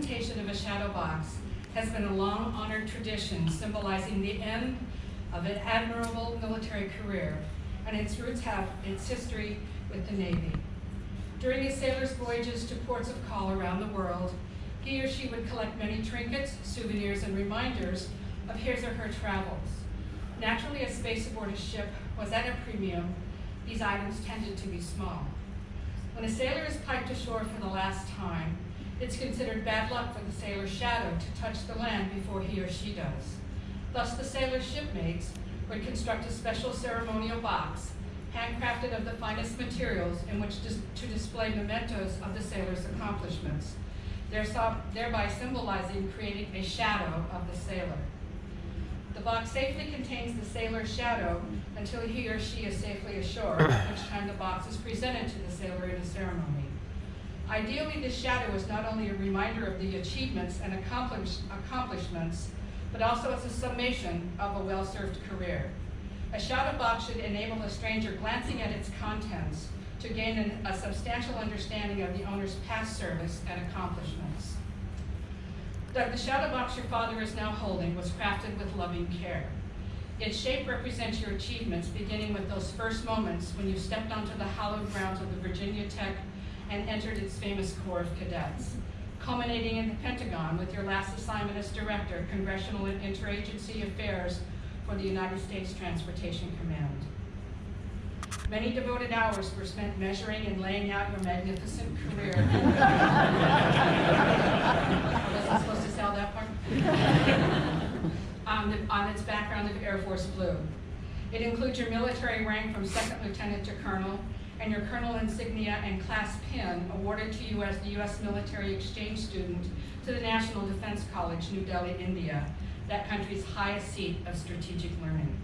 presentation of a shadow box has been a long-honored tradition symbolizing the end of an admirable military career, and its roots have its history with the Navy. During a sailor's voyages to ports of call around the world, he or she would collect many trinkets, souvenirs, and reminders of his or her travels. Naturally, as space aboard a ship was at a premium, these items tended to be small. When a sailor is piped ashore for the last time, it's considered bad luck for the sailor's shadow to touch the land before he or she does. Thus, the sailor's shipmates would construct a special ceremonial box, handcrafted of the finest materials in which to display mementos of the sailor's accomplishments, thereby symbolizing creating a shadow of the sailor. The box safely contains the sailor's shadow until he or she is safely ashore, at which time the box is presented to the sailor in a ceremony. Ideally, this shadow is not only a reminder of the achievements and accomplishments, but also as a summation of a well-served career. A shadow box should enable a stranger glancing at its contents to gain a substantial understanding of the owner's past service and accomplishments. Doug, the shadow box your father is now holding was crafted with loving care. Its shape represents your achievements, beginning with those first moments when you stepped onto the hallowed grounds of the Virginia Tech and entered its famous Corps of Cadets, culminating in the Pentagon with your last assignment as Director, Congressional and Interagency Affairs for the United States Transportation Command. Many devoted hours were spent measuring and laying out your magnificent career. Wasn't supposed to sell that part? On its background of Air Force Blue. It includes your military rank from Second Lieutenant to Colonel, and your Colonel insignia and class pin awarded to you as the U.S. Military Exchange Student to the National Defense College, New Delhi, India, that country's highest seat of strategic learning.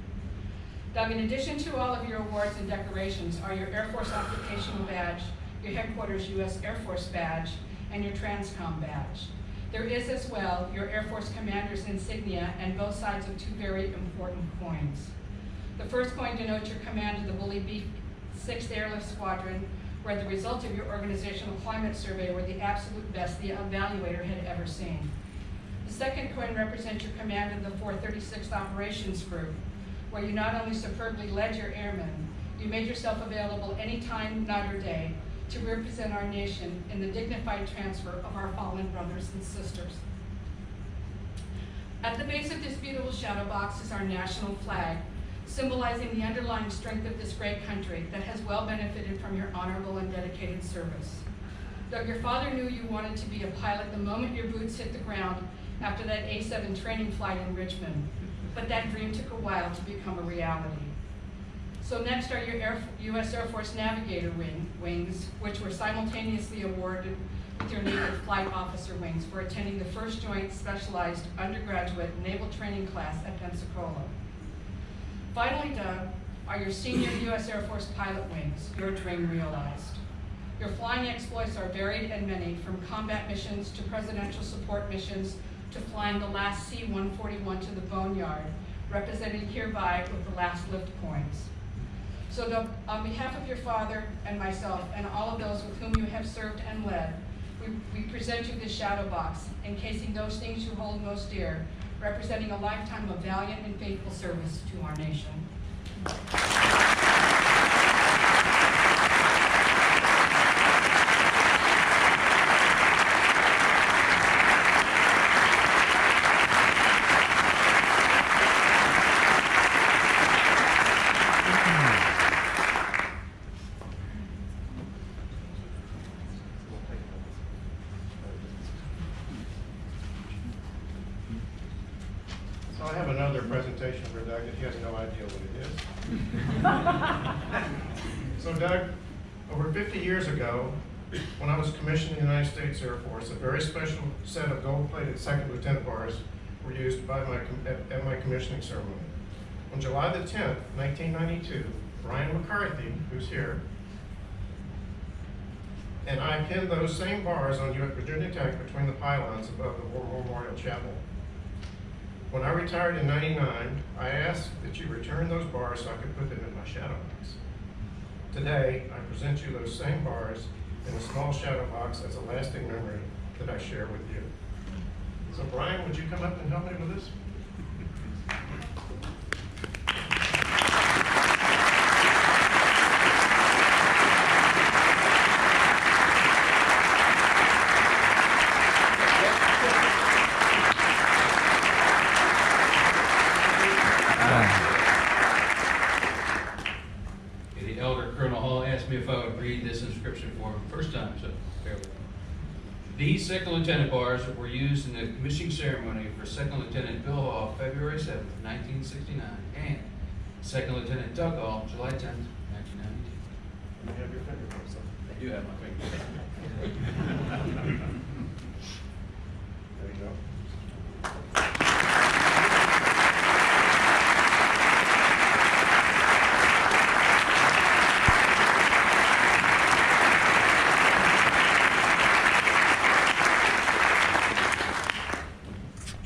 Doug, in addition to all of your awards and decorations are your Air Force Occupational Badge, your Headquarters U.S. Air Force Badge, and your TRANSCOM Badge. There is as well your Air Force Commander's insignia and both sides of two very important coins. The first coin denotes your command to the Bully B 6th Airlift Squadron, where the results of your organizational climate survey were the absolute best the evaluator had ever seen. The second coin represents your command of the 436th Operations Group, where you not only superbly led your airmen, you made yourself available any time, night or day, to represent our nation in the dignified transfer of our fallen brothers and sisters. At the base of this beautiful shadow box is our national flag, symbolizing the underlying strength of this great country that has well benefited from your honorable and dedicated service. Doug, your father knew you wanted to be a pilot the moment your boots hit the ground after that A-7 training flight in Richmond, but that dream took a while to become a reality. So next are your U.S. Air Force Navigator wings, which were simultaneously awarded with your Naval Flight Officer wings for attending the first Joint Specialized Undergraduate Naval Training class at Pensacola. Finally, Doug, are your senior U.S. Air Force pilot wings, your dream realized. Your flying exploits are varied and many, from combat missions to presidential support missions to flying the last C-141 to the boneyard, represented hereby with the last lift coins. So Doug, on behalf of your father and myself and all of those with whom you have served and led, we present you this shadow box, encasing those things you hold most dear, representing a lifetime of valiant and faithful service to our nation. So I have another presentation for Doug that he has no idea what it is. So Doug, over 50 years ago, when I was commissioned in the United States Air Force, a very special set of gold-plated second lieutenant bars were used by at my commissioning ceremony. On July the 10th, 1992, Brian McCarthy, who's here, and I pinned those same bars on you at Virginia Tech between the pylons above the War Memorial Chapel. When I retired in '99, I asked that you return those bars so I could put them in my shadow box. Today, I present you those same bars in a small shadow box as a lasting memory that I share with you. So Brian, would you come up and help me with this? The elder Colonel Hall asked me if I would read this inscription for him first time, so bear with me. These second lieutenant bars were used in the commissioning ceremony for Second Lieutenant Bill Hall, February 7th, 1969, and Second Lieutenant Doug Hall, July 10th, 1992. You have your fingerprints on. I do have my finger.